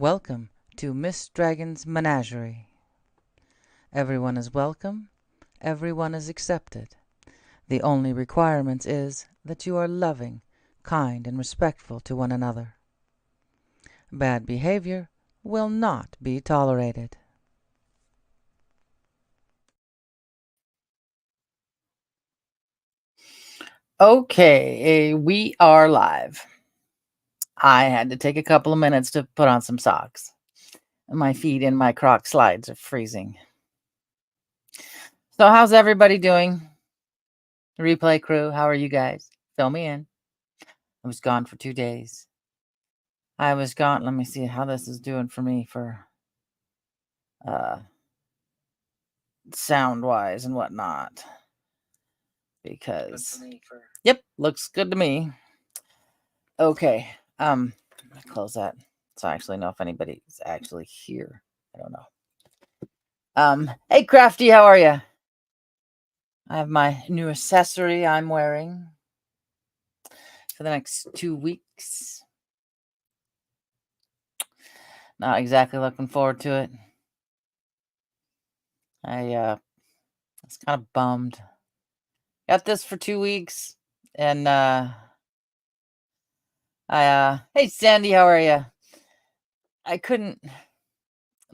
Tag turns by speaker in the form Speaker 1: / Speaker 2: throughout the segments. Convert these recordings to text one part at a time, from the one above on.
Speaker 1: Welcome to Miss Dragon's Menagerie. Everyone is welcome, everyone is accepted. The only requirement is that you are loving, kind, and respectful to one another. Bad behavior will not be tolerated.
Speaker 2: Okay, we are live. I had to take a couple of minutes to put on some socks. My feet in my Croc slides are freezing. So, how's everybody doing? Replay crew, how are you guys? Fill me in. I was gone for 2 days. I was gone. Let me see how this is doing for me for sound wise and whatnot. Because yep, looks good to me. Okay. I'm gonna close that. So I actually know if anybody's actually here. I don't know. Hey Crafty, how are you? I have my new accessory I'm wearing for the next 2 weeks. Not exactly looking forward to it. I was kind of bummed. Got this for 2 weeks and hey Sandy, how are you? I couldn't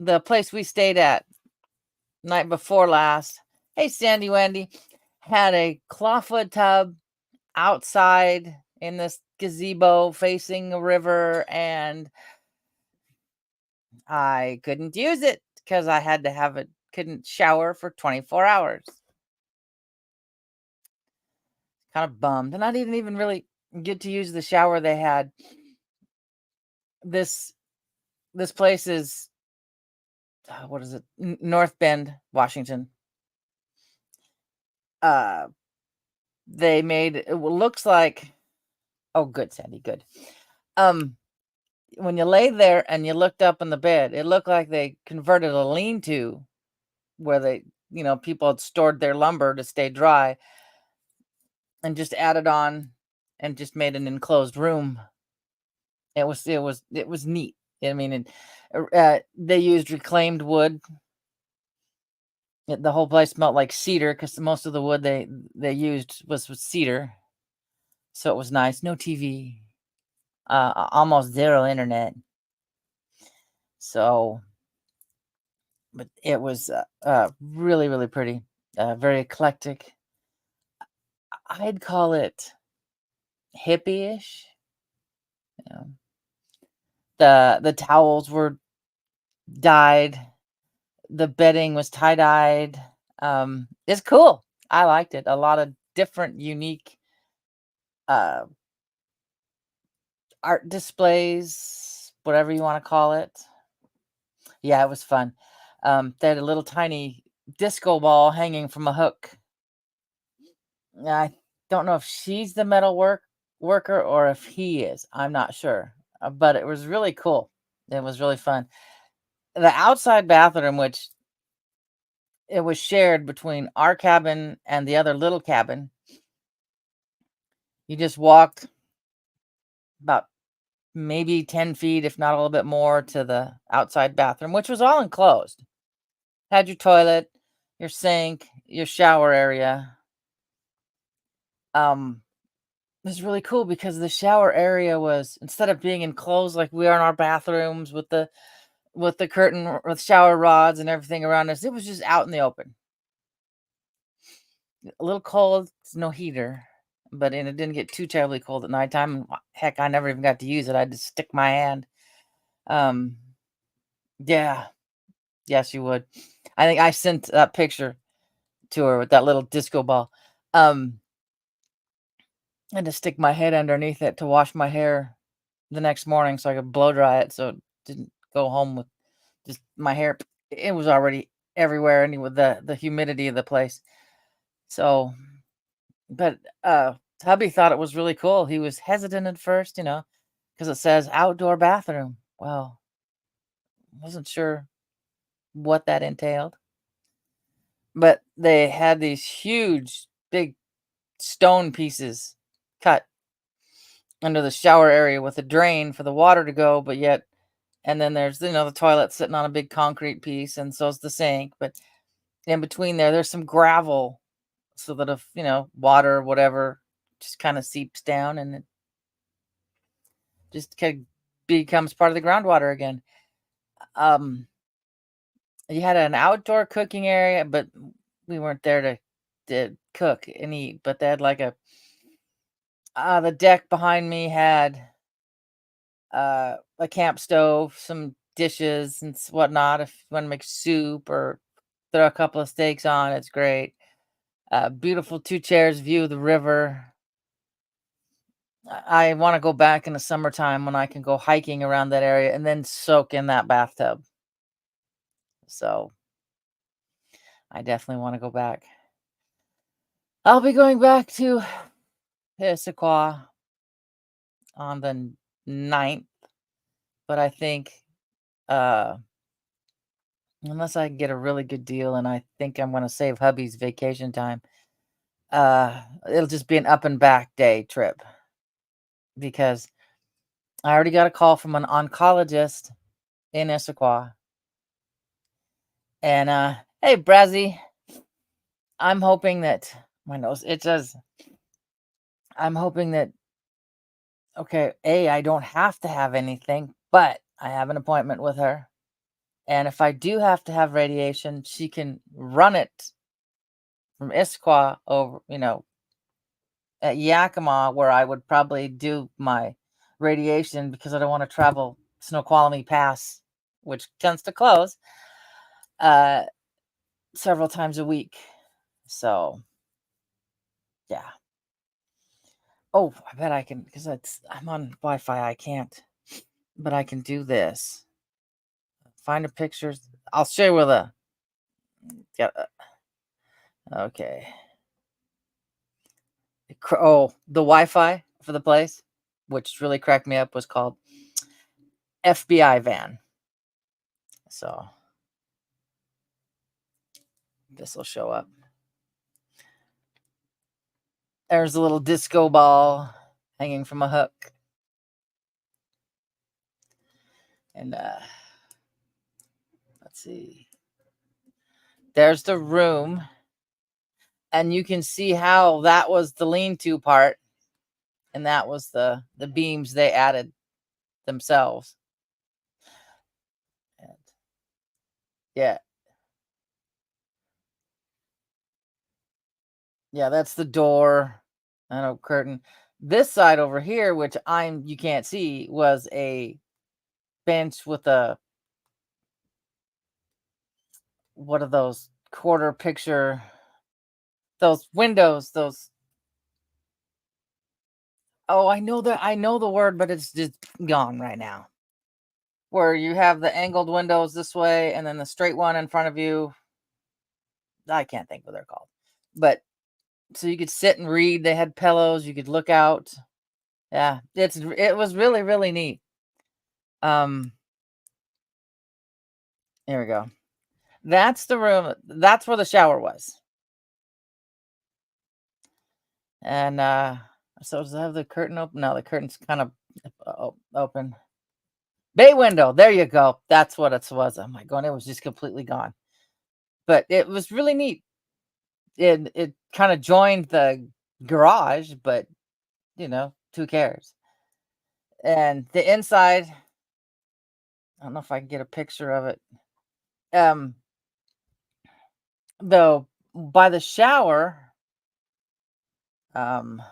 Speaker 2: the place we stayed at night before last. Hey Sandy Wendy had a clawfoot tub outside in this gazebo facing a river, and I couldn't use it because I had to have it, couldn't shower for 24 hours. Kind of bummed. And I didn't even really get to use the shower they had. This this place is what is it? North Bend, Washington. Uh they made it looks like oh good Sandy, good. Um when you lay there and you looked up in the bed, it looked like they converted a lean-to where they, people had stored their lumber to stay dry and just added on and just made an enclosed room. It was neat. I mean, they used reclaimed wood. The whole place smelled like cedar because most of the wood they used was cedar, so it was nice. No TV, almost zero internet. So, but it was really really pretty, very eclectic. I'd call it hippie-ish. You know, the towels were dyed, the bedding was tie-dyed. It's cool. I liked it. A lot of different unique uh art displays, whatever you want to call it. Yeah, it was fun. They had a little tiny disco ball hanging from a hook. I don't know if she's the worker or if he is. I'm not sure. But it was really cool. It was really fun. The outside bathroom, which it was shared between our cabin and the other little cabin. You just walked about maybe 10 feet, if not a little bit more, to the outside bathroom, which was all enclosed. Had your toilet, your sink, your shower area. It was really cool because the shower area was, instead of being enclosed like we are in our bathrooms with the curtain with shower rods and everything around us, it was just out in the open. A little cold, it's no heater, but and it didn't get too terribly cold at nighttime. Heck, I never even got to use it. I had to stick my hand. Um, yeah, yes, you would. I think I sent that picture to her with that little disco ball. Um, I had to stick my head underneath it to wash my hair the next morning so I could blow dry it so it didn't go home with just my hair. It was already everywhere, and with the humidity of the place. So, but hubby thought it was really cool. He was hesitant at first, because it says outdoor bathroom. Well, wasn't sure what that entailed, but they had these huge, big stone pieces cut under the shower area with a drain for the water to go, but yet And then there's, the toilet sitting on a big concrete piece, and so's the sink. But in between there's some gravel, so that if, water or whatever just kind of seeps down, and it just kind of becomes part of the groundwater again. Um, you had an outdoor cooking area, but we weren't there to cook and eat. But they had like the deck behind me had a camp stove, some dishes and whatnot. If you want to make soup or throw a couple of steaks on, it's great. Beautiful 2 chairs, view of the river. I want to go back in the summertime when I can go hiking around that area and then soak in that bathtub. So I definitely want to go back. I'll be going back to Issaquah on the 9th, but I think unless I can get a really good deal, and I think I'm going to save hubby's vacation time, it'll just be an up and back day trip, because I already got a call from an oncologist in Issaquah. And hey, Brazzy, I'm hoping that my nose itches. I'm hoping that, okay, I don't have to have anything, but I have an appointment with her. And if I do have to have radiation, she can run it from Issaquah over, at Yakima, where I would probably do my radiation, because I don't want to travel Snoqualmie Pass, which tends to close several times a week. So, yeah. Oh, I bet I can, because I'm on Wi-Fi. I can't, but I can do this. Find a picture. I'll share with a. Yeah. Okay. Oh, the Wi-Fi for the place, which really cracked me up, was called FBI van. So this will show up. There's a little disco ball hanging from a hook. And let's see. There's the room. And you can see how that was the lean-to part. And that was the beams they added themselves. And yeah. Yeah, that's the door. I know, curtain. This side over here, which you can't see, was a bench with what are those quarter picture, those windows, I know the word, but it's just gone right now. Where you have the angled windows this way and then the straight one in front of you. I can't think what they're called. But so you could sit and read. They had pillows. You could look out. Yeah, it was really, really neat. Here we go. That's the room. That's where the shower was. And so does it have the curtain open? No, the curtain's kind of open. Bay window. There you go. That's what it was. Oh my God, it was just completely gone. But it was really neat. It kind of joined the garage, but who cares? And the inside, I don't know if I can get a picture of it. Though by the shower, let's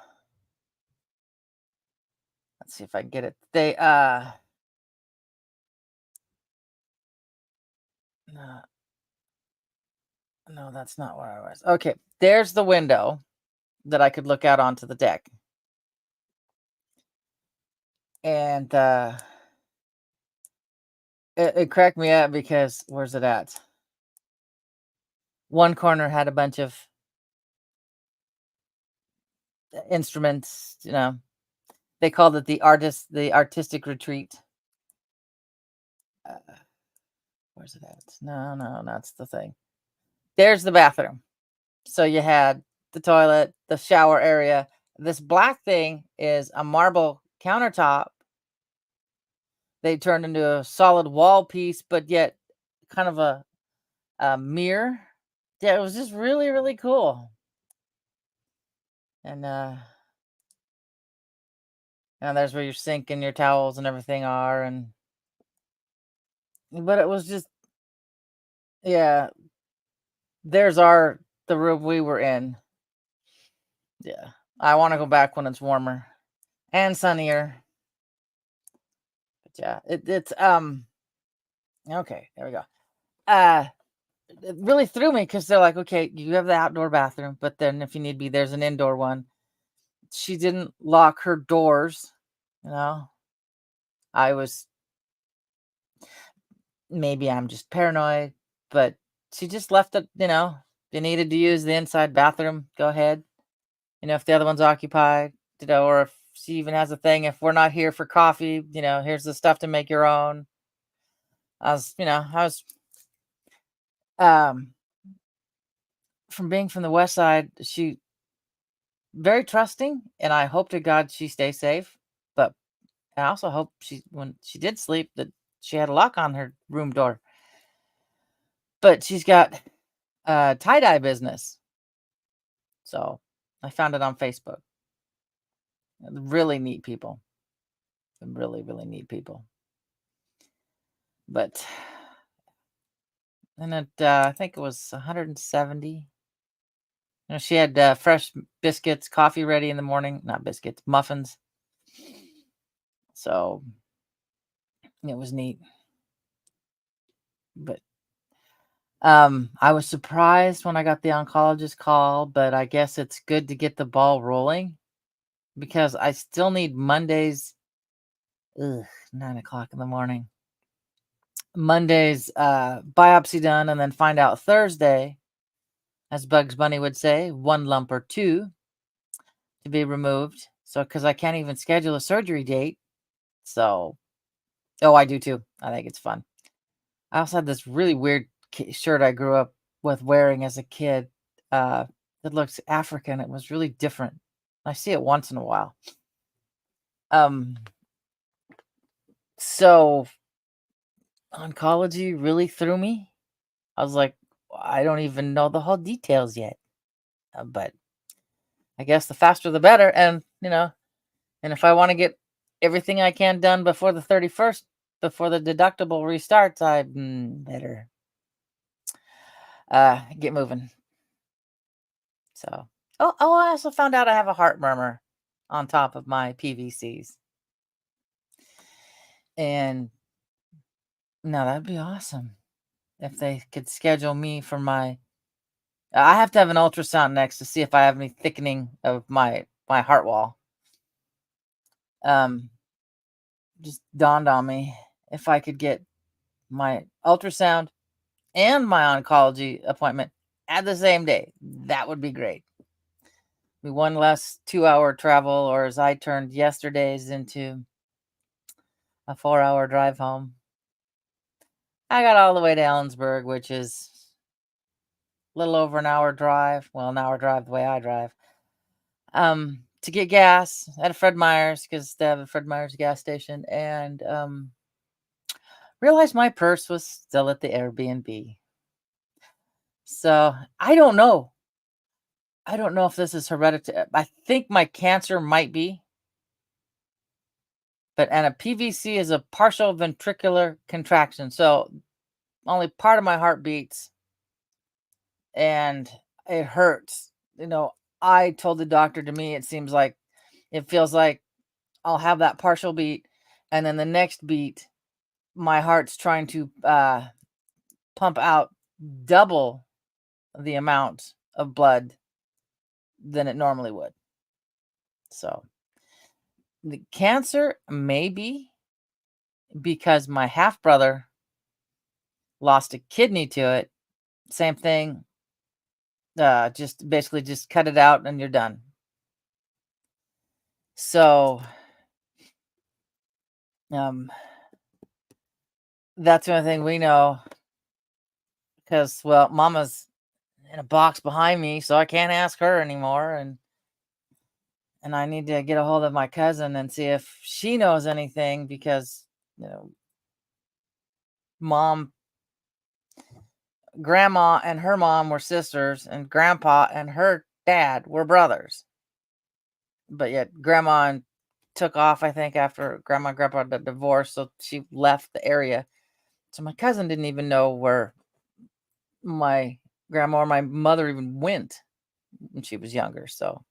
Speaker 2: see if I can get it. They no, that's not where I was. Okay, there's the window that I could look out onto the deck. And it cracked me up because where's it at? One corner had a bunch of instruments, They called it the artistic retreat. Where's it at? No, that's the thing. There's the bathroom. So you had the toilet, the shower area. This black thing is a marble countertop they turned into a solid wall piece, but yet kind of a mirror. Yeah, it was just really, really cool. And there's where your sink and your towels and everything are, and but it was just, yeah, there's the room we were in. Yeah. I want to go back when it's warmer and sunnier. But yeah, it's okay, there we go. Uh it really threw me because they're like, okay, you have the outdoor bathroom, but then if you need be, there's an indoor one. She didn't lock her doors, you know. I was Maybe I'm just paranoid, but she just left it, if you needed to use the inside bathroom, go ahead. If the other one's occupied, or if she even has a thing, if we're not here for coffee, here's the stuff to make your own. I was um from being from the west side, she very trusting, and I hope to God she stays safe. But I also hope when she did sleep, that she had a lock on her room door. But she's got a tie-dye business. So I found it on Facebook. Really neat people. Really, really neat people. But and I think it was 170. She had fresh biscuits, coffee ready in the morning. Not biscuits, muffins. So it was neat. But I was surprised when I got the oncologist call, but I guess it's good to get the ball rolling because I still need Mondays. 9 o'clock in the morning. Monday's biopsy done, and then find out Thursday, as Bugs Bunny would say, 1 lump or 2 to be removed. So, because I can't even schedule a surgery date. So, I do too. I think it's fun. I also had this really weird shirt I grew up with wearing as a kid that looks African. It was really different. I see it once in a while. So oncology really threw me. I was like, I don't even know the whole details yet. But I guess the faster the better. And, and if I want to get everything I can done before the 31st, before the deductible restarts, I better get moving. So, I also found out I have a heart murmur on top of my PVCs. And no, that'd be awesome if they could schedule me for I have to have an ultrasound next to see if I have any thickening of my heart wall. Just dawned on me, if I could get my ultrasound and my oncology appointment at the same day, that would be great. Be one less 2-hour travel, or as I turned yesterday's into a 4-hour drive home. I got all the way to Ellensburg, which is a little over an hour drive. Well, an hour drive the way I drive. To get gas at a Fred Meyer's, because they have a Fred Meyer's gas station, and realized my purse was still at the Airbnb. So I don't know. I don't know if this is hereditary. I think my cancer might be. And a PVC is a partial ventricular contraction. So only part of my heart beats and it hurts. I told the doctor, to me, it feels like I'll have that partial beat. And then the next beat, my heart's trying to pump out double the amount of blood than it normally would. So the cancer maybe because my half brother lost a kidney to it. Same thing. Just basically just cut it out and you're done. So that's the only thing we know, because, well, Mama's in a box behind me, so I can't ask her anymore, and I need to get a hold of my cousin and see if she knows anything, because you know, grandma and her mom were sisters, and grandpa and her dad were brothers. But yet grandma took off, I think, after grandma and grandpa got divorced, so she left the area. So my cousin didn't even know where my grandma or my mother even went when she was younger. So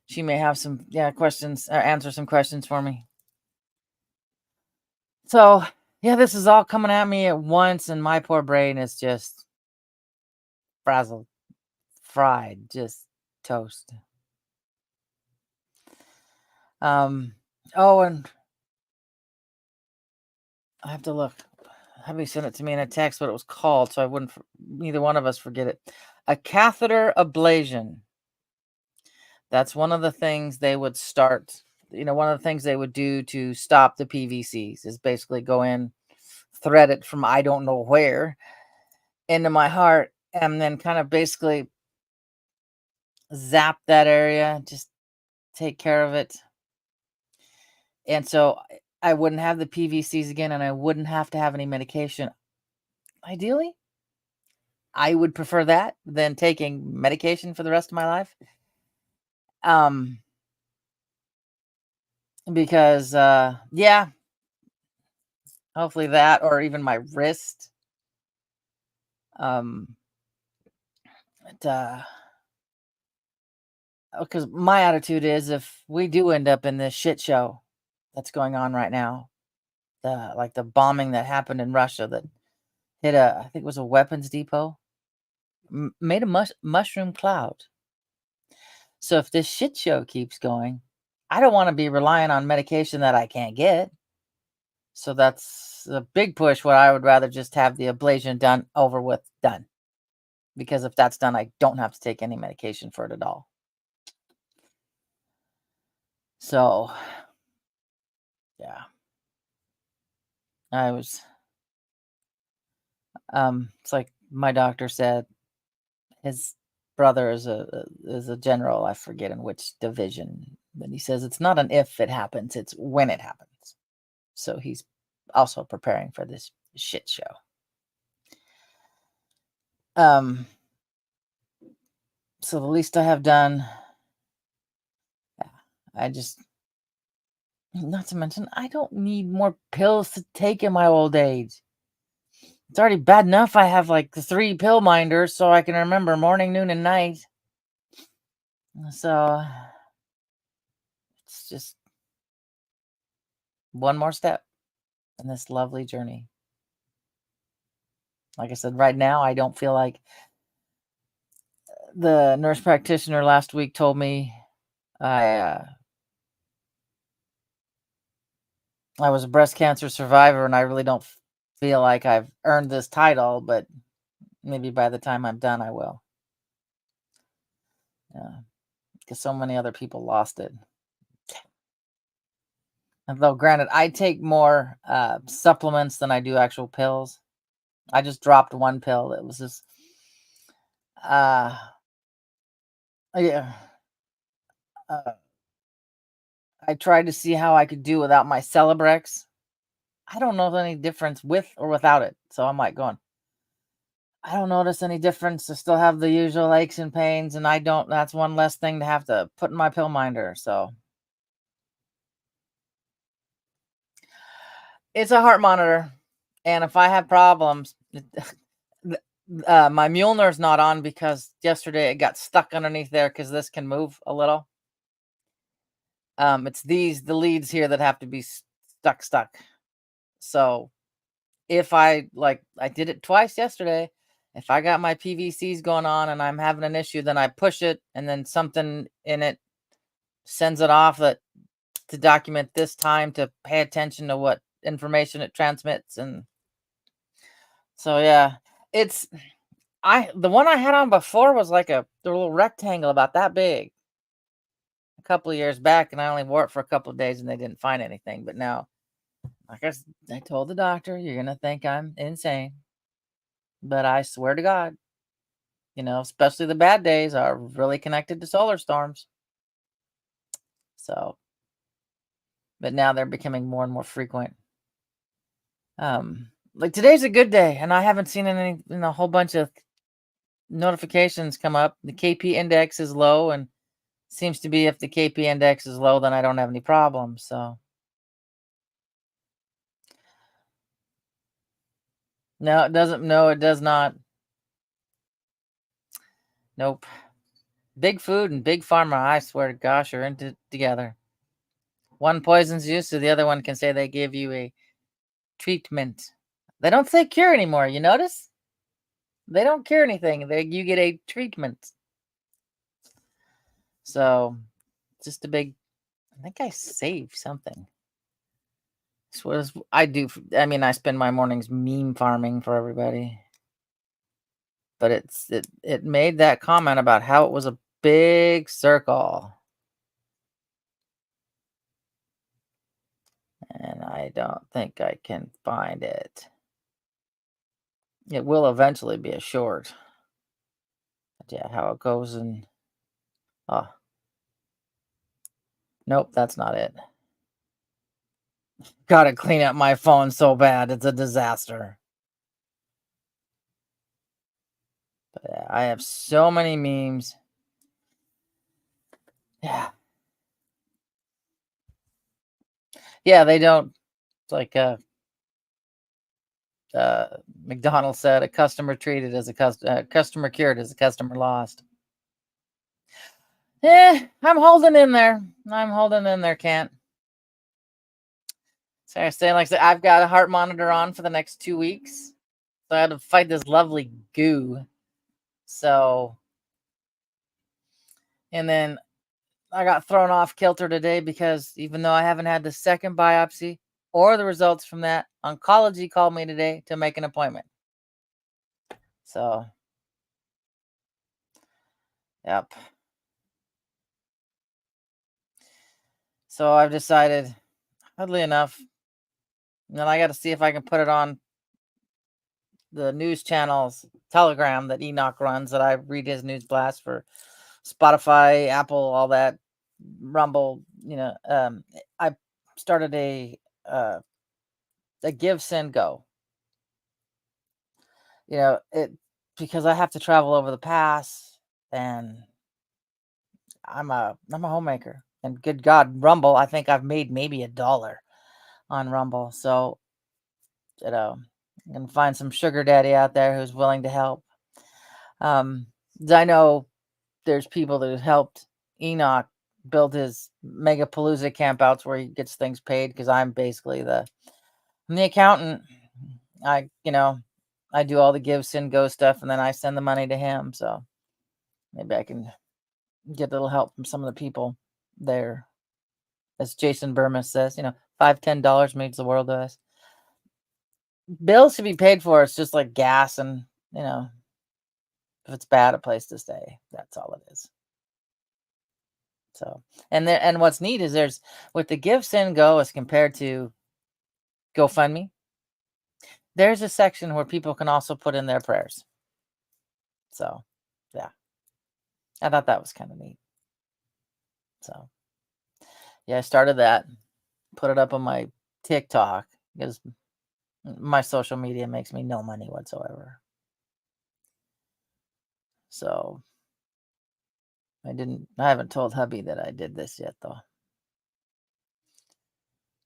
Speaker 2: she may have some questions, or answer some questions for me. So yeah, this is all coming at me at once, and my poor brain is just frazzled, fried, just toast. Oh, and I have to look. Hubby sent it to me in a text what it was called, so I wouldn't neither one of us forget it. A catheter ablation. That's one of the things they would start. One of the things they would do to stop the PVCs is basically go in, thread it from I don't know where into my heart, and then kind of basically zap that area, just take care of it. And so I wouldn't have the PVCs again, and I wouldn't have to have any medication. Ideally, I would prefer that than taking medication for the rest of my life. Because yeah, hopefully that, or even my wrist. Because my attitude is, if we do end up in this shit show that's going on right now, the bombing that happened in Russia that hit I think it was a weapons depot, made a mushroom cloud. So if this shit show keeps going, I don't want to be relying on medication that I can't get. So that's a big push where I would rather just have the ablation done, over with, done. Because if that's done, I don't have to take any medication for it at all. So, yeah. It's like my doctor said, his brother is a general, I forget in which division, but he says it's not an if it happens, it's when it happens. So he's also preparing for this shit show. So the least I have done, I just, not to mention, I don't need more pills to take in my old age. It's already bad enough I have like the 3 pill minders so I can remember morning, noon, and night. So it's just one more step in this lovely journey. Like I said, right now, I don't feel like, the nurse practitioner last week told me I was a breast cancer survivor, and I really don't feel like I've earned this title, but maybe by the time I'm done, I will. Yeah, because so many other people lost it. Though, granted, I take more supplements than I do actual pills. I just dropped one pill. It was just, yeah. I tried to see how I could do without my Celebrex. I don't know any difference with or without it. So I'm like going, I don't notice any difference. I still have the usual aches and pains, and that's one less thing to have to put in my pill minder. So it's a heart monitor. And if I have problems, my Mueller's not on because yesterday it got stuck underneath there, because this can move a little. It's the leads here that have to be stuck. So if I did it twice yesterday, if I got my PVCs going on and I'm having an issue, then I push it, and then something in it sends it off to document this time to pay attention to what information it transmits. And so, yeah, it's, the one I had on before was like a little rectangle about that big a couple of years back, and I only wore it for a couple of days and they didn't find anything. But now, like I told the doctor, you're going to think I'm insane, but I swear to God, especially the bad days are really connected to solar storms. So, but now they're becoming more and more frequent. Like today's a good day, and I haven't seen any, a whole bunch of notifications come up. The KP index is low, and seems to be if the KP index is low, then I don't have any problems. So no, it doesn't. No, it does not. Nope. Big food and big pharma, I swear to gosh, are into together. One poisons you, so the other one can say they give you a treatment. They don't say cure anymore. You notice? They don't cure anything. You get a treatment. So just a big. I think I saved something. This was I do. I mean, I spend my mornings meme farming for everybody. But it made that comment about how it was a big circle. And I don't think I can find it. It will eventually be a short. But yeah, how it goes and oh. Nope, that's not it. Gotta clean up my phone so bad. It's a disaster. But yeah, I have so many memes. Yeah. Yeah, they don't. It's like McDonald's said, a customer treated as a customer cured as a customer lost. I'm holding in there. I'm holding in there, Kent. So I say, like I said, I've got a heart monitor on for the next 2 weeks. So I had to fight this lovely goo. So, and then I got thrown off kilter today because even though I haven't had the second biopsy or the results from that, oncology called me today to make an appointment. So, yep. So I've decided, oddly enough, and then I got to see if I can put it on the news channels, Telegram that Enoch runs, that I read his news blast for Spotify, Apple, all that, Rumble. I started a Give, Send, Go. It because I have to travel over the pass, and I'm a homemaker. And good God, Rumble, I think I've made maybe $1 on Rumble. So, I'm gonna find some sugar daddy out there who's willing to help. Um, I know there's people that have helped Enoch build his Megapalooza campouts where he gets things paid because I'm basically I'm the accountant. I do all the Give, Send, Go stuff, and then I send the money to him. So maybe I can get a little help from some of the people there. As Jason Burma says, $5-10 means the world to us. Bills should be paid for. It's just like gas and, if it's bad, a place to stay. That's all it is. So, and what's neat is there's with the Give, Send, Go as compared to GoFundMe, there's a section where people can also put in their prayers. So, yeah, I thought that was kind of neat. So, yeah, I started that, put it up on my TikTok because my social media makes me no money whatsoever. So, I haven't told hubby that I did this yet though.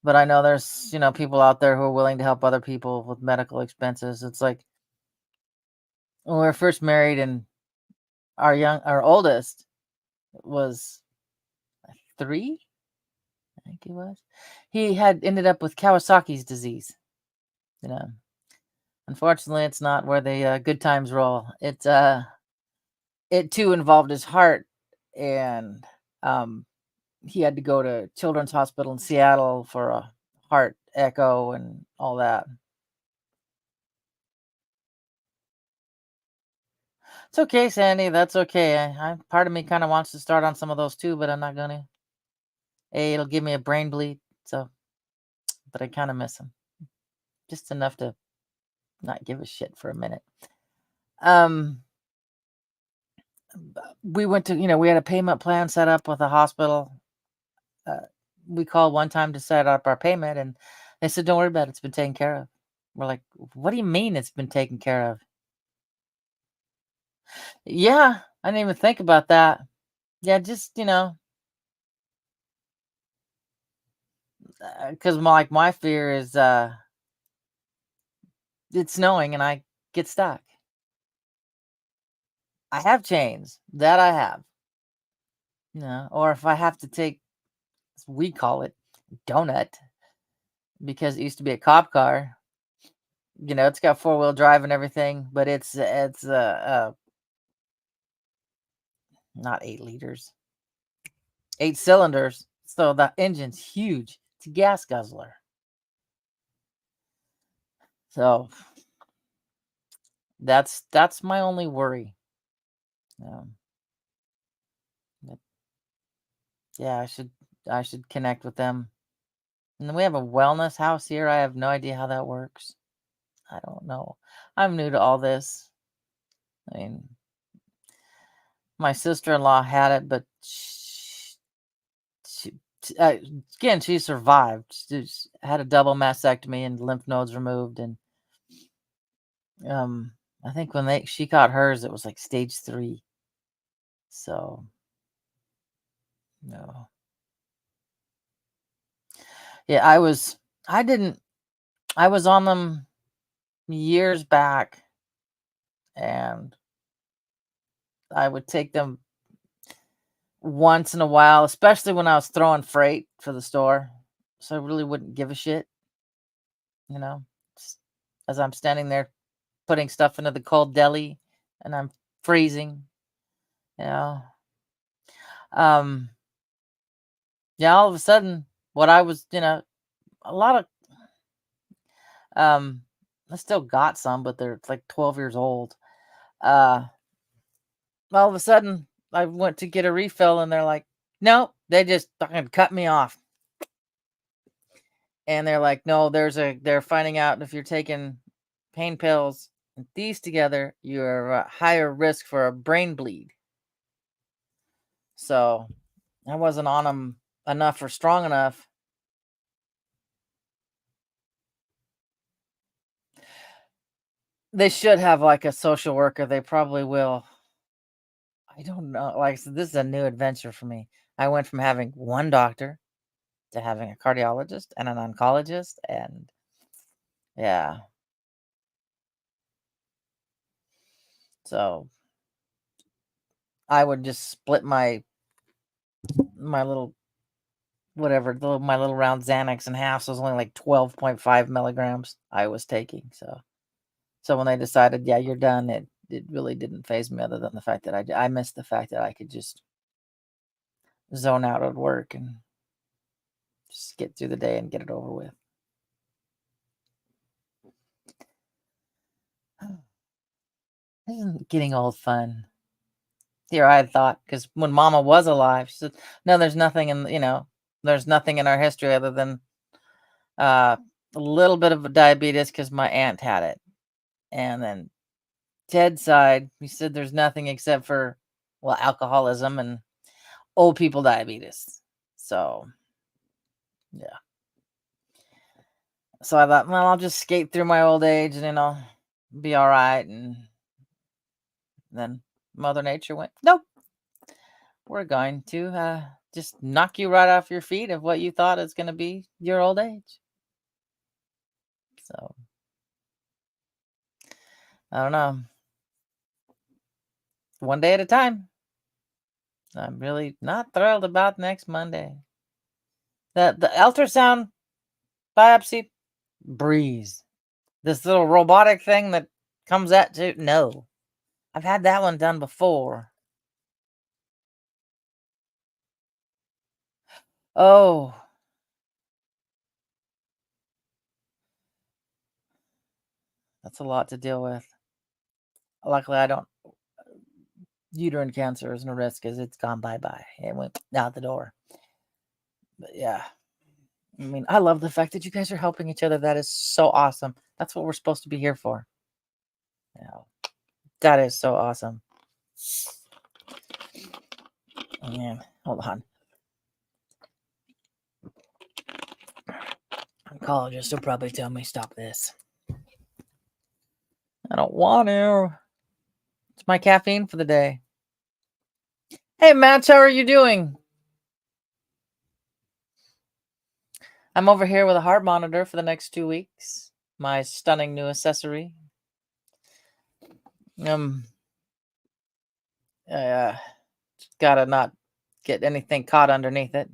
Speaker 2: But I know there's, people out there who are willing to help other people with medical expenses. It's like when we were first married and our oldest was 3, I think he was. He had ended up with Kawasaki's disease. Unfortunately, it's not where the good times roll. It too involved his heart, and he had to go to Children's Hospital in Seattle for a heart echo and all that. It's okay, Sandy. That's okay. Part of me kind of wants to start on some of those too, but I'm not gonna. It'll give me a brain bleed. So, but I kind of miss him, just enough to not give a shit for a minute. We went to, we had a payment plan set up with a hospital. We called one time to set up our payment, and they said, "Don't worry about it. It's been taken care of." We're like, what do you mean it's been taken care of? Yeah, I didn't even think about that. Yeah, just, because my fear is it's snowing and I get stuck. I have chains. That I have. Or if I have to take, we call it donut because it used to be a cop car. It's got four-wheel drive and everything, but it's not 8 liters, 8 cylinders. So the engine's huge. It's a gas guzzler. So that's my only worry. But yeah, I should connect with them. And then we have a wellness house here. I have no idea how that works. I don't know. I'm new to all this. I mean, my sister-in-law had it, but she again, she survived. She had a double mastectomy and lymph nodes removed, and I think when she got hers, it was like stage 3. So no, yeah, I was on them years back, and I would take them once in a while, especially when I was throwing freight for the store. So I really wouldn't give a shit, you know, s- as I'm standing there putting stuff into the cold deli and I'm freezing, you know. Um, yeah, all of a sudden, what I was, a lot of, um, I still got some, but they're like 12 years old. Uh, all of a sudden, I went to get a refill and they're like, nope, they just fucking cut me off. And they're like, no, they're finding out if you're taking pain pills and these together, you're a higher risk for a brain bleed. So I wasn't on them enough or strong enough. They should have like a social worker. They probably will. I don't know. Like I said, this is a new adventure for me. I went from having one doctor to having a cardiologist and an oncologist. And yeah, so I would just split my little whatever, my little round Xanax in half. So it was only like 12.5 milligrams I was taking. So when they decided, yeah, you're done, it really didn't phase me other than the fact that I missed the fact that I could just zone out at work and just get through the day and get it over with. Isn't getting old fun? Here I had thought, because when Mama was alive, she said, "No, there's nothing in our history other than a little bit of diabetes because my aunt had it." And then Ted's side, he said there's nothing except for, well, alcoholism and old people diabetes. So yeah. So I thought, well, I'll just skate through my old age and be all right. And then Mother Nature went, nope, we're going to just knock you right off your feet of what you thought is going to be your old age. So I don't know. One day at a time. I'm really not thrilled about next Monday. The ultrasound biopsy, breeze. This little robotic thing that comes at you, no. I've had that one done before. Oh, that's a lot to deal with. Luckily, I don't. Uterine cancer isn't a risk because it's gone bye-bye. It went out the door. But yeah, I mean, I love the fact that you guys are helping each other. That is so awesome. That's what we're supposed to be here for. Yeah, that is so awesome. Man, hold on. Oncologist will probably tell me stop this. I don't want to. It's my caffeine for the day. Hey, Matt, how are you doing? I'm over here with a heart monitor for the next 2 weeks. My stunning new accessory. Gotta not get anything caught underneath it.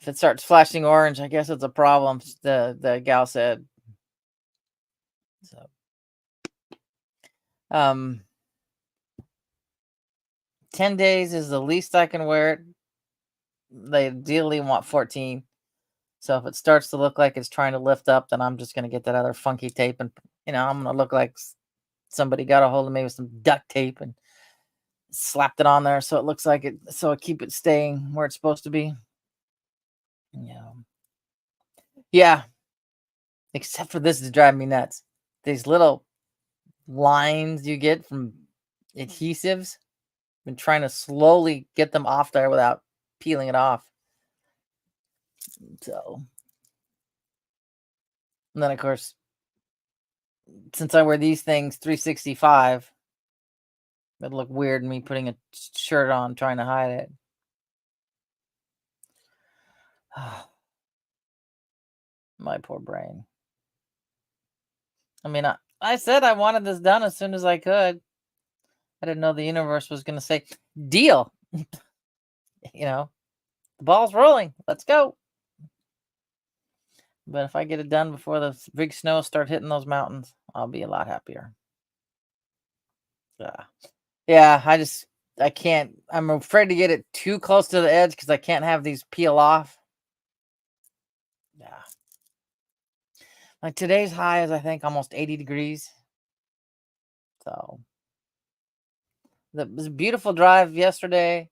Speaker 2: If it starts flashing orange, I guess it's a problem, the gal said. So, 10 days is the least I can wear it. They ideally want 14. So if it starts to look like it's trying to lift up, then I'm just going to get that other funky tape and, I'm going to look like somebody got a hold of me with some duct tape and slapped it on there so it looks like it, so I keep it staying where it's supposed to be. Yeah. Except for this is driving me nuts. These little lines you get from adhesives. Been trying to slowly get them off there without peeling it off. So, and then of course, since I wear these things 365, it'd look weird me putting a shirt on trying to hide it. My poor brain. I mean, I said I wanted this done as soon as I could. I didn't know the universe was going to say, deal. The ball's rolling. Let's go. But if I get it done before the big snow start hitting those mountains, I'll be a lot happier. Yeah, I can't. I'm afraid to get it too close to the edge because I can't have these peel off. Yeah. Like today's high is, I think, almost 80 degrees. So it was a beautiful drive yesterday,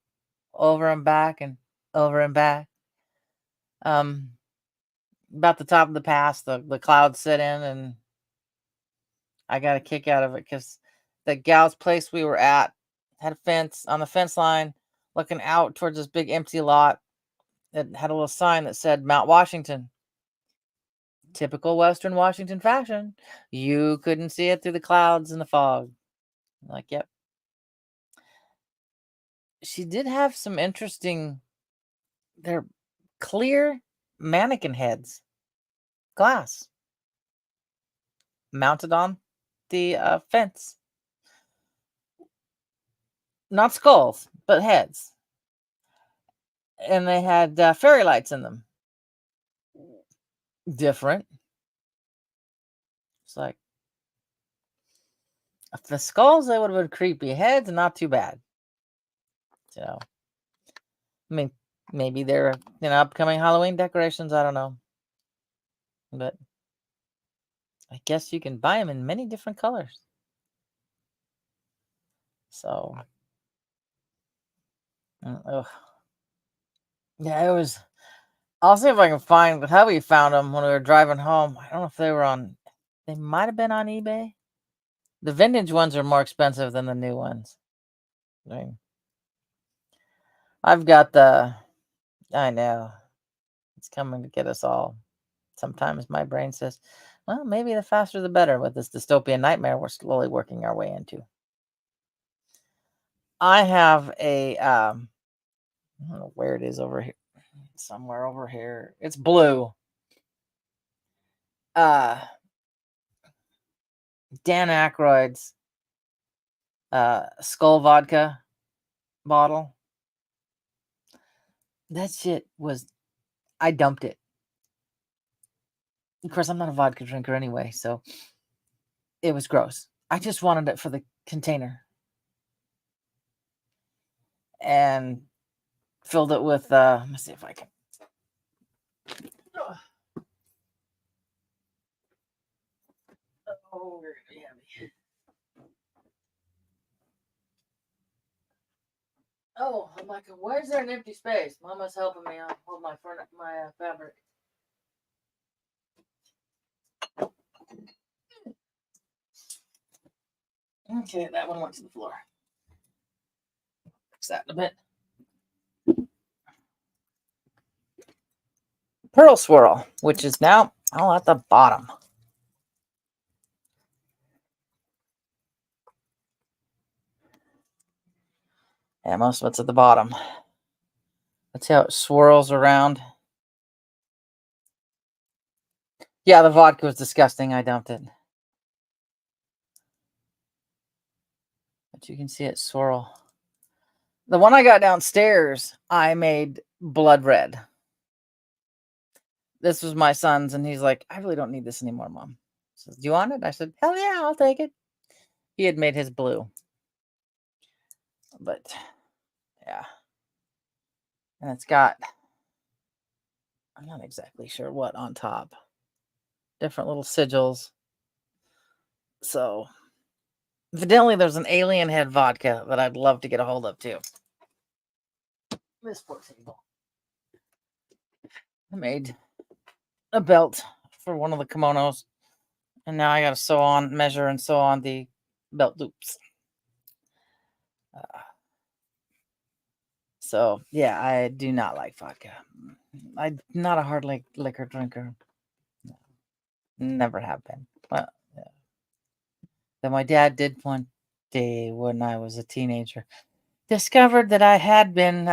Speaker 2: over and back and over and back. About the top of the pass, the clouds set in, and I got a kick out of it because the gal's place we were at had a fence on the fence line looking out towards this big empty lot. It had a little sign that said Mount Washington. Typical Western Washington fashion. You couldn't see it through the clouds and the fog. I'm like, yep. She did have some interesting, they're clear mannequin heads, glass, mounted on the fence. Not skulls, but heads. And they had fairy lights in them. Different. It's like, if the skulls, they would have been creepy. Heads, not too bad. So, I mean, maybe they're upcoming Halloween decorations. I don't know. But I guess you can buy them in many different colors. So, yeah, it was. I'll see if I can find how we found them when we were driving home. I don't know if they were on. They might have been on eBay. The vintage ones are more expensive than the new ones. I mean, I've got the. I know. It's coming to get us all. Sometimes my brain says, well, maybe the faster the better with this dystopian nightmare we're slowly working our way into. I have a, I don't know where it is over here. Somewhere over here. It's blue. Dan Aykroyd's Skull vodka bottle. That shit was, I dumped it. Of course, I'm not a vodka drinker anyway, so it was gross. I just wanted it for the container. And filled it with, let me see if I can. Oh, we're gonna be heavy. Oh, I'm like, why is there an empty space? Mama's helping me hold my fabric. Okay, that one went to the floor. Fix that in a bit. Pearl Swirl, which is now all at the bottom. Yeah, most of it's at the bottom. That's how it swirls around. Yeah, the vodka was disgusting. I dumped it. But you can see it swirl. The one I got downstairs, I made blood red. This was my son's, and he's like, I really don't need this anymore, Mom. He says, do you want it? I said, hell yeah, I'll take it. He had made his blue. But yeah. And it's got, I'm not exactly sure what on top. Different little sigils. So evidently there's an alien head vodka that I'd love to get a hold of too. This poor table. I made a belt for one of the kimonos, and now I got to measure and sew on the belt loops. So yeah, I do not like vodka. I'm not a hard liquor drinker. No, never have been. Well, yeah. Then my dad did one day when I was a teenager. Discovered that I had been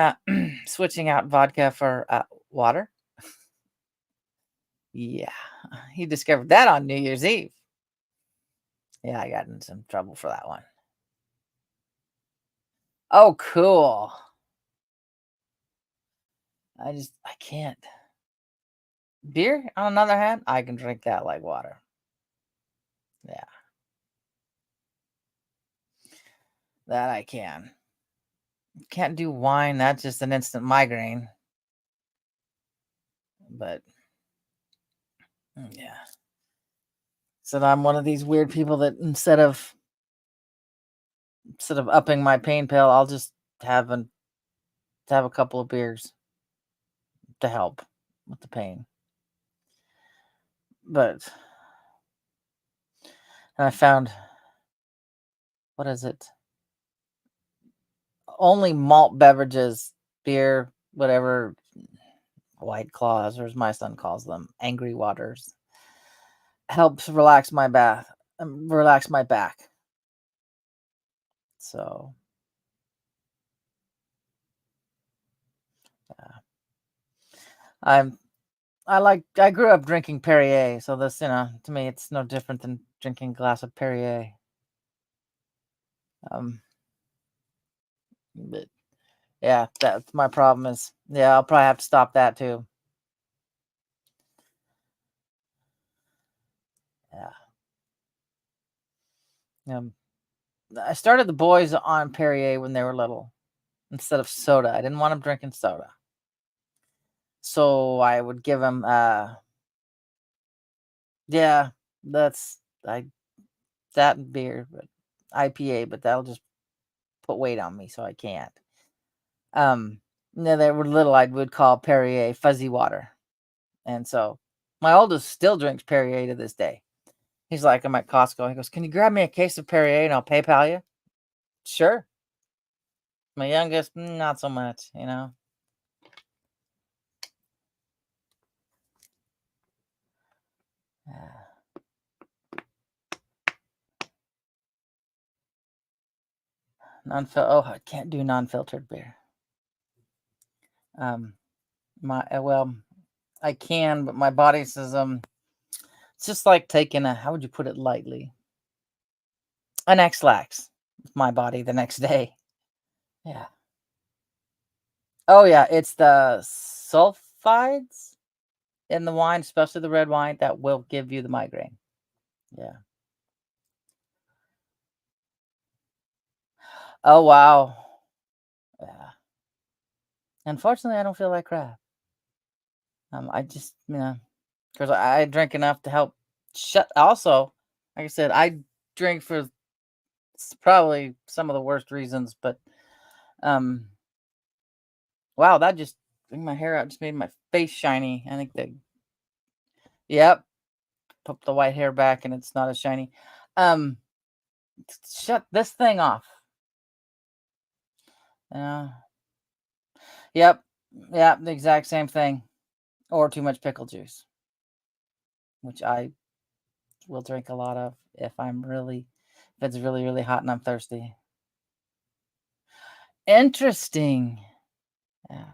Speaker 2: switching out vodka for water. Yeah, he discovered that on New Year's Eve. Yeah, I got in some trouble for that one. Oh, cool. I can't. Beer, on another hand, I can drink that like water. Yeah. That I can. Can't do wine. That's just an instant migraine. But yeah. So I'm one of these weird people that instead of upping my pain pill, I'll just have a couple of beers to help with the pain. But I found, what is it? Only malt beverages, beer, whatever, White Claws, or as my son calls them, Angry Waters, helps relax my back. So, yeah. I grew up drinking Perrier, so this, to me, it's no different than drinking a glass of Perrier. But yeah, that's my problem is, yeah, I'll probably have to stop that too. Yeah. I started the boys on Perrier when they were little instead of soda. I didn't want them drinking soda. So I would give them, yeah, that's, that and beer, but IPA, but that'll just put weight on me, so I can't. No, they were little, I would call Perrier fuzzy water. And so my oldest still drinks Perrier to this day. He's like, I'm at Costco. He goes, can you grab me a case of Perrier and I'll PayPal you? Sure. My youngest, not so much, I can't do non-filtered beer. Well, I can, but my body says, it's just like taking how would you put it lightly? An X-Lax with my body the next day. Yeah. Oh yeah, it's the sulfides in the wine, especially the red wine, that will give you the migraine. Yeah. Oh wow. Yeah. Unfortunately, I don't feel like crap. I just, because I drink enough to help shut. Also, like I said, I drink for probably some of the worst reasons, but wow, that just bring my hair out, just made my face shiny. I think yep, put the white hair back, and it's not as shiny. Shut this thing off. Yep, the exact same thing, or too much pickle juice, which I will drink a lot of if it's really, really hot and I'm thirsty. Interesting. Yeah.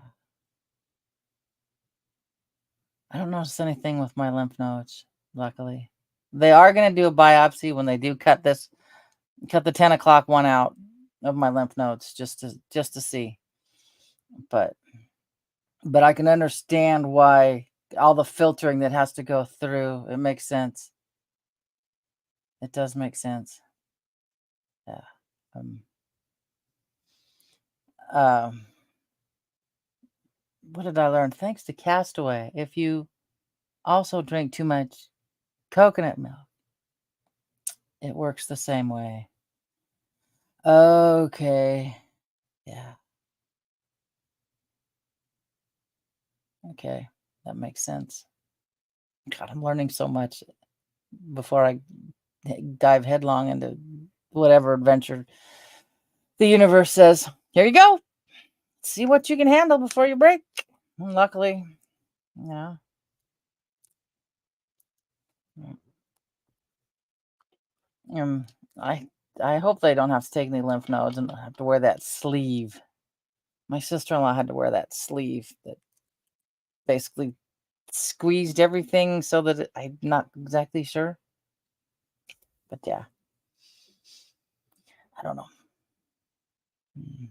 Speaker 2: I don't notice anything with my lymph nodes, luckily. They are gonna do a biopsy when they do cut the 10 o'clock one out of my lymph nodes just to see. But I can understand why all the filtering that has to go through. It makes sense. It does make sense. Yeah. Um, um, what did I learn? Thanks to Castaway. If you also drink too much coconut milk, it works the same way. Okay. Yeah. Okay. That makes sense. God, I'm learning so much before I dive headlong into whatever adventure the universe says. Here you go. See what you can handle before you break. And luckily, yeah. Um, I I hope they don't have to take any lymph nodes and have to wear that sleeve. My sister-in-law had to wear that sleeve that basically squeezed everything so that I'm not exactly sure. But yeah, I don't know. Mm.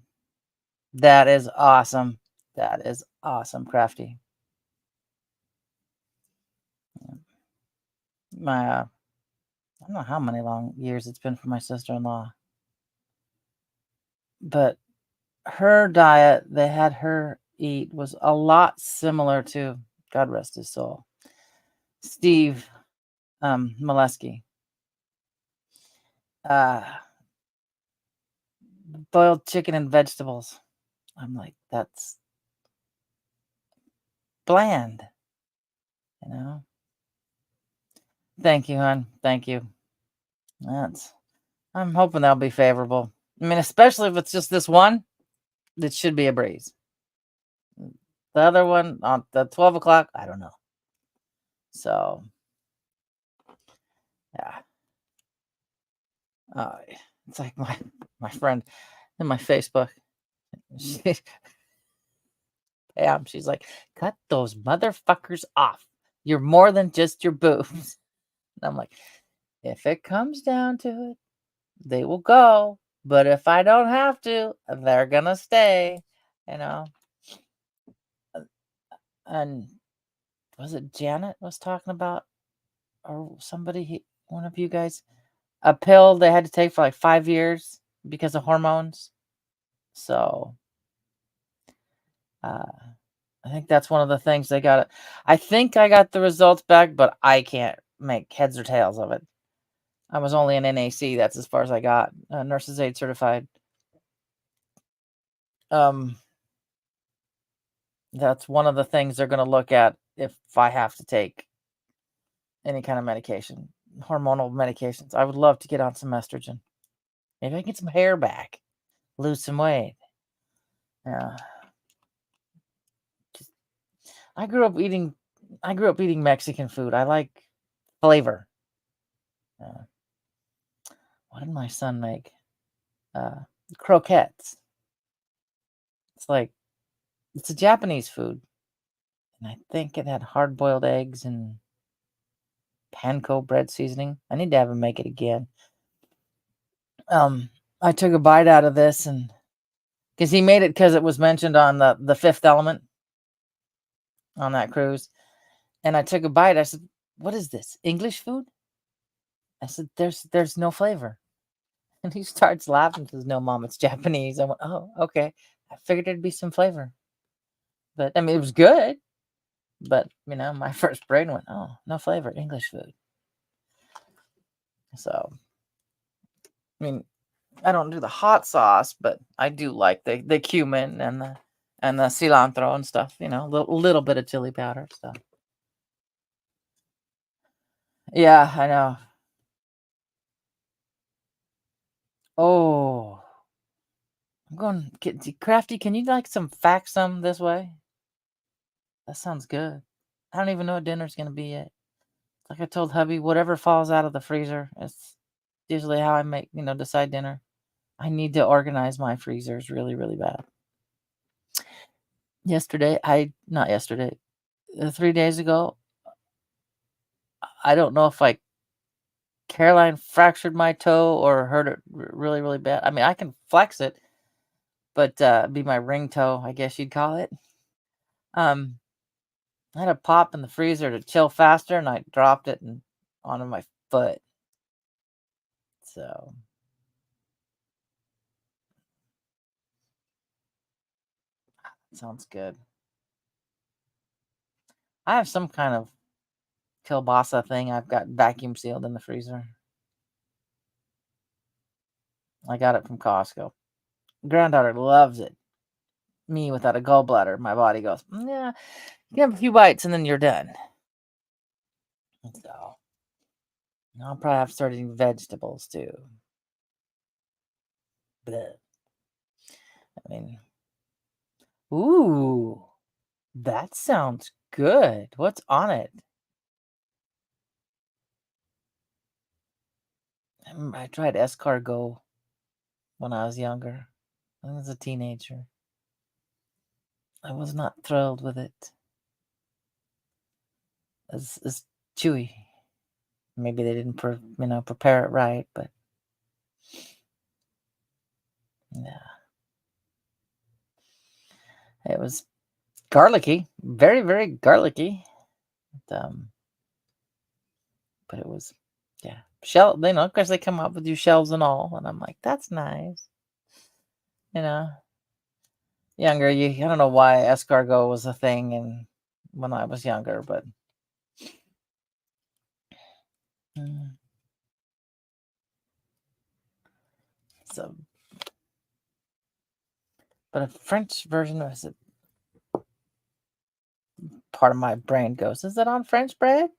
Speaker 2: That is awesome. That is awesome, Crafty. My I don't know how many long years it's been for my sister-in-law, but her diet they had her eat was a lot similar to, God rest his soul, Steve Molesky. Uh, boiled chicken and vegetables. I'm like, that's bland, you know. Thank you, hon. Thank you. That's. I'm hoping that'll be favorable. I mean, especially if it's just this one, it should be a breeze. The other one on the 12 o'clock, I don't know. So, yeah. Uh, it's like my friend in my Facebook. She, Pam, she's like, cut those motherfuckers off. You're more than just your boobs. And I'm like, if it comes down to it, they will go. But if I don't have to, they're gonna stay. You know. And was it Janet was talking about, or somebody, one of you guys, a pill they had to take for like 5 years because of hormones. So uh, I think that's one of the things they got. I think I got the results back, but I can't make heads or tails of it. I was only an NAC. That's as far as I got. Nurses Aid certified. Um, that's one of the things they're going to look at if I have to take any kind of medication, hormonal medications. I would love to get on some estrogen. Maybe I can get some hair back, lose some weight. Yeah. I grew up eating Mexican food. I like flavor. Uh, what did my son make? Uh, croquettes. It's like it's a Japanese food, and I think it had hard-boiled eggs and panko bread seasoning. I need to have him make it again. I took a bite out of this, and because he made it because it was mentioned on the Fifth Element on that cruise, and I took a bite. I said, "What is this? English food?" I said, "There's no flavor." And he starts laughing. Says, "No, mom, it's Japanese." I went, "Oh, okay." I figured there'd be some flavor, but I mean, it was good. But my first brain went, "Oh, no flavor, English food." So, I mean, I don't do the hot sauce, but I do like the cumin and the cilantro and stuff. Little bit of chili powder stuff. Yeah, I know. Oh, I'm going. Crafty, can you like fax some this way? That sounds good. I don't even know what dinner's gonna be yet. Like I told hubby, whatever falls out of the freezer, it's usually how I make, decide dinner. I need to organize my freezers really, really bad. Not yesterday, 3 days ago, I don't know if, like, Caroline fractured my toe or hurt it really, really bad. I mean, I can flex it, but, be my ring toe, I guess you'd call it. Um, I had a pop in the freezer to chill faster, and I dropped it and onto my foot. So, sounds good. I have some kind of kielbasa thing I've got vacuum sealed in the freezer. I got it from Costco. Granddaughter loves it. Me without a gallbladder, my body goes, "Yeah, you can have a few bites and then you're done." So, I'll probably have to start eating vegetables too. Bleh. I mean, ooh, that sounds good. What's on it? I tried escargot when I was younger. I was a teenager. I was not thrilled with it. It's chewy. Maybe they didn't, prepare it right, but yeah, it was garlicky, very, very garlicky. Um, but it was, yeah, shell. Of course, they come up with you shells and all, and I'm like, that's nice. You know, younger, I don't know why escargot was a thing, and when I was younger, but mm, so, but a French version of it. Part of my brain goes, is it on French bread?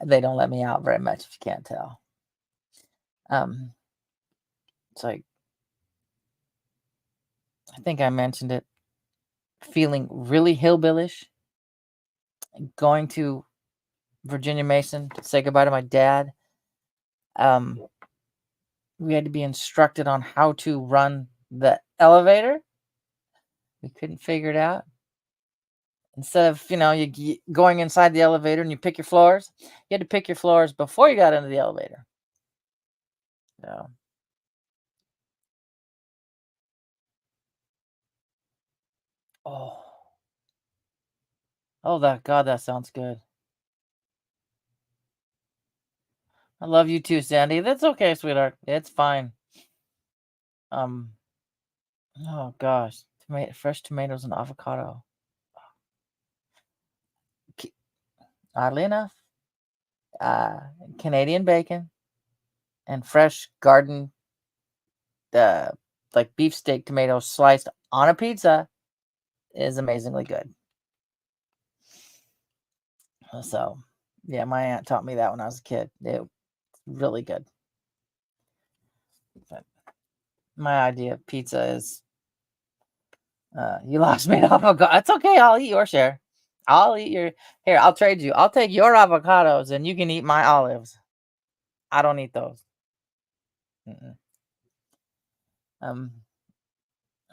Speaker 2: They don't let me out very much if you can't tell. Um, it's like I think I mentioned it. Feeling really hillbillish, going to Virginia Mason to say goodbye to my dad. Um, we had to be instructed on how to run the elevator. We couldn't figure it out. Instead of, you going inside the elevator and you pick your floors, you had to pick your floors before you got into the elevator. So, oh, that sounds good. I love you too, Sandy. That's okay, sweetheart. It's fine. Um, oh gosh, fresh tomatoes and avocado. K- Oddly enough, uh, Canadian bacon and fresh garden, uh, like beefsteak tomatoes sliced on a pizza is amazingly good. So, yeah, my aunt taught me that when I was a kid. It's really good. But my idea of pizza is, you lost me at avocado. It's okay. I'll eat your share. I'll eat your. Here, I'll trade you. I'll take your avocados and you can eat my olives. I don't eat those. Mm-mm. Um,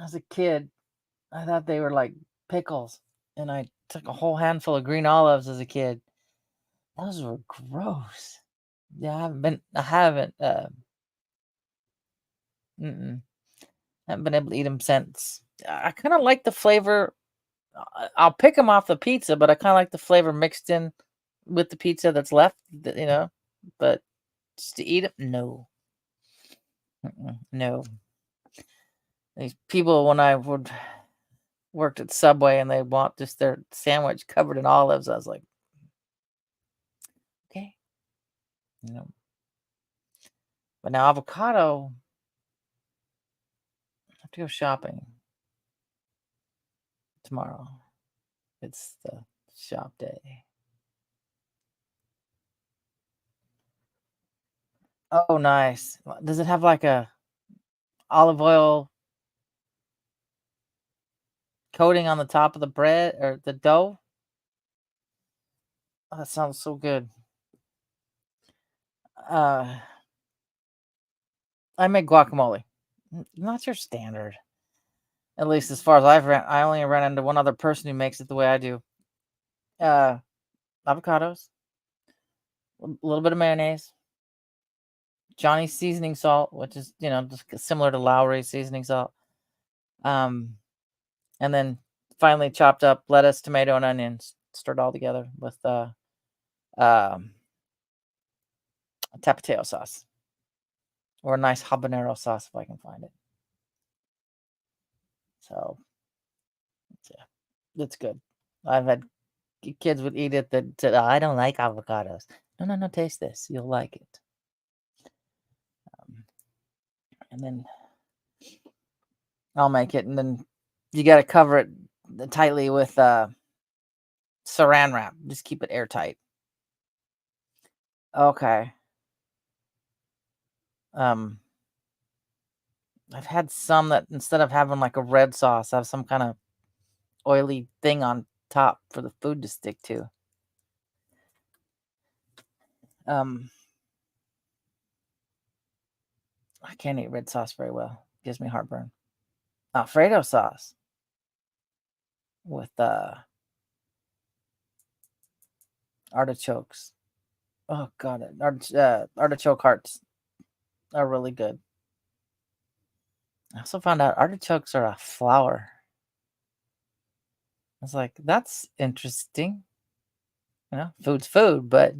Speaker 2: as a kid, I thought they were like pickles, and I took a whole handful of green olives as a kid. Those were gross. Yeah, I haven't, mm-mm, haven't been able to eat them since. I kind of like the flavor. I'll pick them off the pizza, but I kind of like the flavor mixed in with the pizza that's left, but just to eat it, no. Mm-mm, no. These people, when I would worked at Subway and they want just their sandwich covered in olives, I was like, okay, you know. But now avocado, I have to go shopping tomorrow. It's the shop day. Oh, nice. Does it have like a olive oil coating on the top of the bread or the dough? Oh, that sounds so good. Uh, I make guacamole. Not your standard. At least as far as I only ran into one other person who makes it the way I do. Avocados, a little bit of mayonnaise, Johnny's seasoning salt, which is, just similar to Lowry's seasoning salt. And then finally chopped up lettuce, tomato, and onions, stirred all together with tapatio sauce or a nice habanero sauce if I can find it. So, yeah, it's good. I've had kids would eat it that said, "Oh, I don't like avocados." No, taste this. You'll like it. And then I'll make it, and then you got to cover it tightly with saran wrap. Just keep it airtight. Okay. I've had some that instead of having like a red sauce, have some kind of oily thing on top for the food to stick to. I can't eat red sauce very well. Gives me heartburn. Alfredo sauce with artichokes. Oh god, artichoke hearts are really good. I also found out artichokes are a flower. I was like, that's interesting. Food's food, but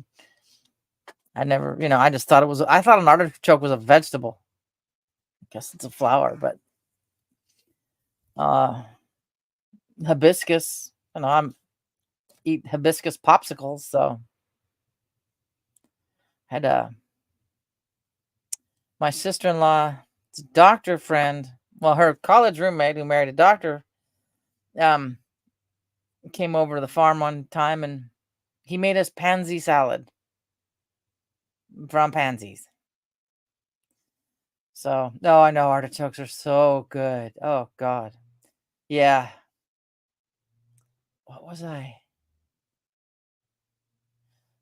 Speaker 2: I never, I just thought I thought an artichoke was a vegetable. I guess it's a flower, but hibiscus, I'm eat hibiscus popsicles, so had my sister-in-law, doctor friend, well, her college roommate who married a doctor, came over to the farm one time and he made us pansy salad from pansies. So, no, I know artichokes are so good. Oh God. Yeah. What was I?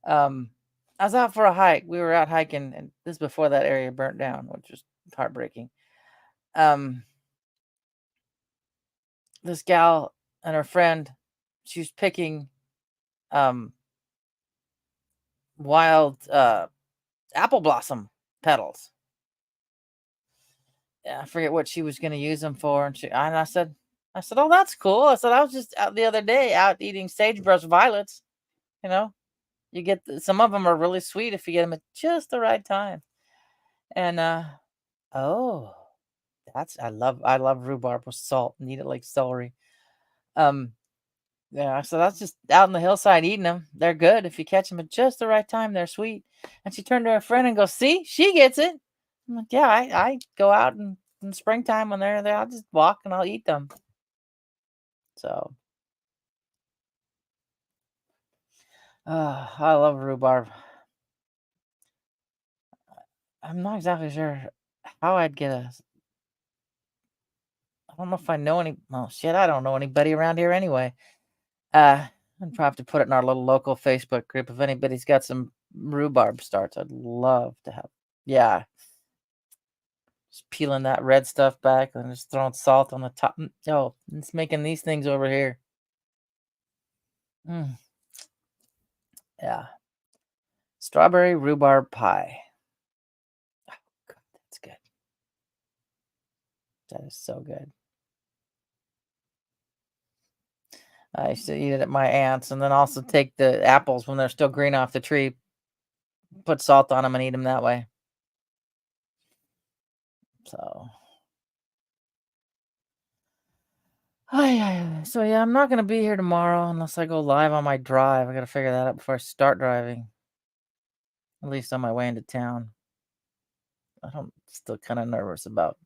Speaker 2: I was out for a hike. We were out hiking, and this is before that area burnt down, which was heartbreaking. This gal and her friend, she was picking wild apple blossom petals. Yeah, I forget what she was going to use them for, and I said, "Oh, that's cool." I said, "I was just out the other day out eating sagebrush violets. You know, you get some of them are really sweet if you get them at just the right time." And oh, I love rhubarb with salt. Need it like celery. Yeah, so that's just out on the hillside eating them. They're good if you catch them at just the right time. They're sweet. And she turned to her friend and goes, "See, she gets it." I'm like, "Yeah, I go out in springtime when they're there. I'll just walk and I'll eat them." So, I love rhubarb. I'm not exactly sure how I'd get a. I don't know if I know any. Well, shit, I don't know anybody around here anyway. I'd probably have to put it in our little local Facebook group. If anybody's got some rhubarb starts, I'd love to have. Yeah, just peeling that red stuff back and just throwing salt on the top. Oh, it's making these things over here. Mm, yeah. Strawberry rhubarb pie. Oh, God, that's good. That is so good. I used to eat it at my aunt's and then also take the apples when they're still green off the tree, put salt on them and eat them that way. So, so yeah, I'm not going to be here tomorrow unless I go live on my drive. I got to figure that out before I start driving, at least on my way into town. I'm still kind of nervous about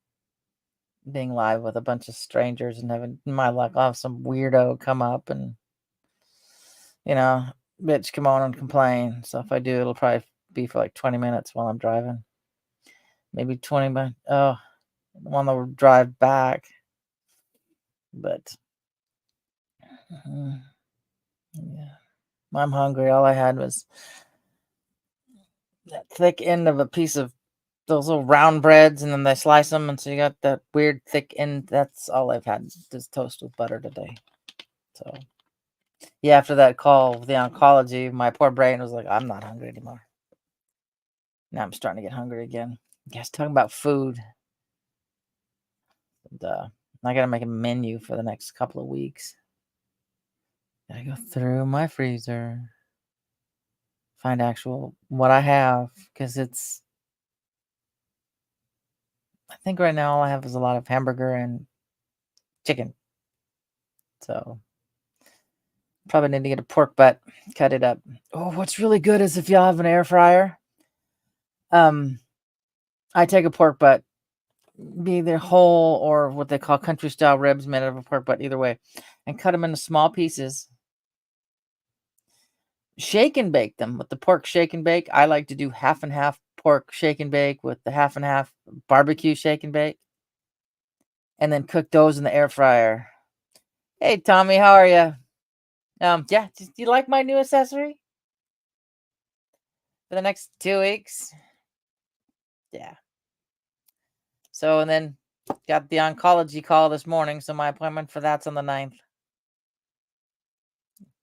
Speaker 2: being live with a bunch of strangers and having my luck. I'll have some weirdo come up and, bitch, come on and complain. So if I do, it'll probably be for like 20 minutes while I'm driving. Maybe 20 minutes. Oh, on the drive back. But, yeah, I'm hungry. All I had was that thick end of a piece of those little round breads, and then they slice them, and so you got that weird thick end. That's all I've had, just toast with butter today. So yeah, after that call with the oncology, my poor brain was like, I'm not hungry anymore. Now I'm starting to get hungry again. You guys talking about food. And, I gotta make a menu for the next couple of weeks. Gotta go through my freezer, find actual what I have, because it's. I think right now all I have is a lot of hamburger and chicken. So probably need to get a pork butt, cut it up. Oh, what's really good is if y'all have an air fryer. I take a pork butt, be either whole or what they call country style ribs made out of a pork butt, either way, and cut them into small pieces. Shake and bake them with the pork shake and bake. I like to do half and half pork shake and bake with the half and half barbecue shake and bake, and then cook those in the air fryer. Hey, Tommy, how are you? Yeah, do you like my new accessory for the next 2 weeks? Yeah. So, and then got the oncology call this morning, so my appointment for that's on the 9th.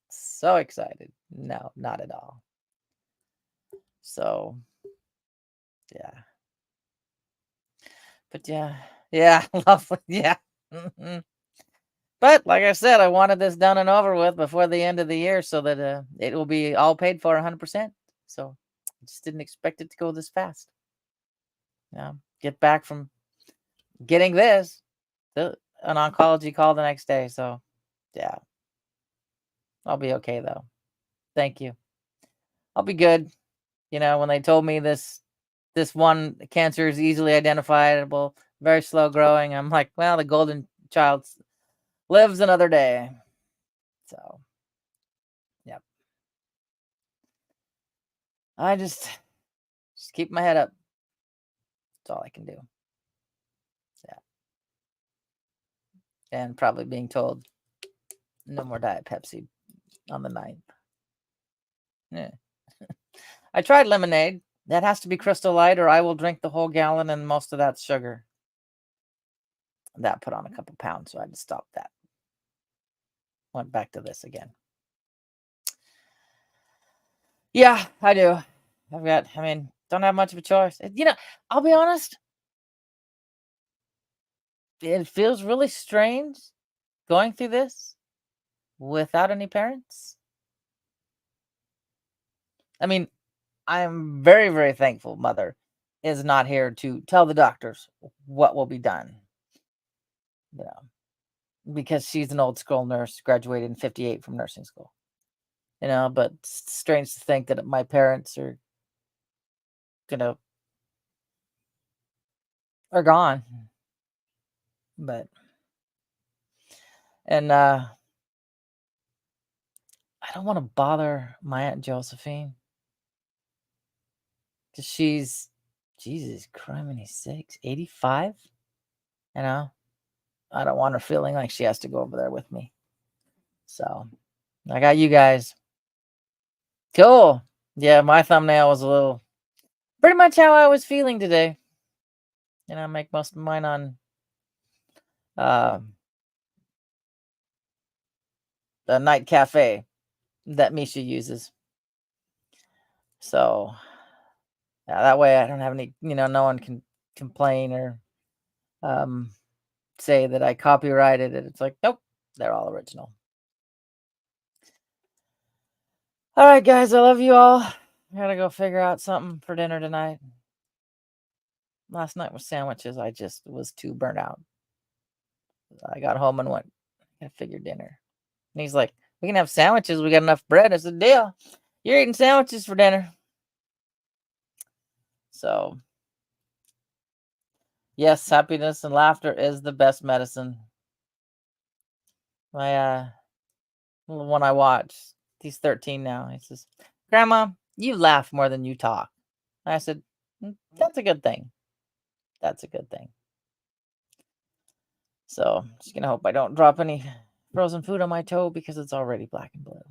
Speaker 2: So excited. No, not at all. So, yeah. But yeah, lovely. Yeah. But like I said, I wanted this done and over with before the end of the year so that it will be all paid for 100%. So I just didn't expect it to go this fast. Get back from getting this to an oncology call the next day. So yeah, I'll be okay though. Thank you. I'll be good. When they told me this one cancer is easily identifiable, very slow growing, I'm like, well, the golden child lives another day. So, yep. I just keep my head up. That's all I can do. Yeah. And probably being told no more Diet Pepsi on the 9th. Yeah. I tried lemonade. That has to be Crystal Light, or I will drink the whole gallon, and most of that's sugar. That put on a couple pounds, so I had to stop that. Went back to this again. Yeah, I do. Don't have much of a choice. I'll be honest. It feels really strange going through this without any parents. I'm very, very thankful Mother is not here to tell the doctors what will be done. Because she's an old school nurse, graduated in 58 from nursing school. But it's strange to think that my parents are gone. But I don't want to bother my Aunt Josephine. Because she's, Jesus criminy sakes, 85? I don't want her feeling like she has to go over there with me. So, I got you guys. Cool. Yeah, my thumbnail was a little, pretty much how I was feeling today. I make most of mine on the night cafe that Misha uses. So, yeah, that way I don't have any, no one can complain or say that I copyrighted it. It's like, nope, they're all original. All right, guys, I love you all. I gotta go figure out something for dinner tonight. Last night was sandwiches. I just was too burnt out. I got home and went, I gotta figure dinner. And he's like, we can have sandwiches. We got enough bread. I said, deal. You're eating sandwiches for dinner. So, yes, happiness and laughter is the best medicine. My little one I watched, he's 13 now. He says, Grandma, you laugh more than you talk. I said, that's a good thing. That's a good thing. So, just gonna hope I don't drop any frozen food on my toe because it's already black and blue.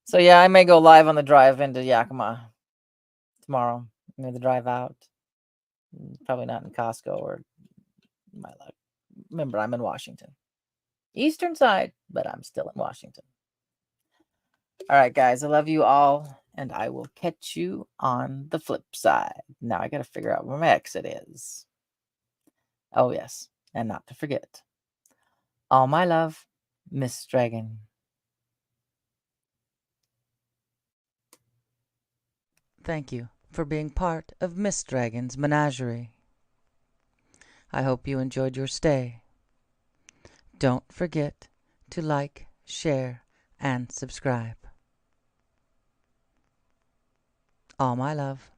Speaker 2: So yeah, I may go live on the drive into Yakima tomorrow. The drive out. Probably not in Costco or my luck. Remember, I'm in Washington. Eastern side, but I'm still in Washington. All right, guys, I love you all, and I will catch you on the flip side. Now I got to figure out where my exit is. Oh, yes, and not to forget, all my love, Miss Dragon.
Speaker 1: Thank you for being part of Miss Dragon's menagerie. I hope you enjoyed your stay. Don't forget to like, share, and subscribe. All my love.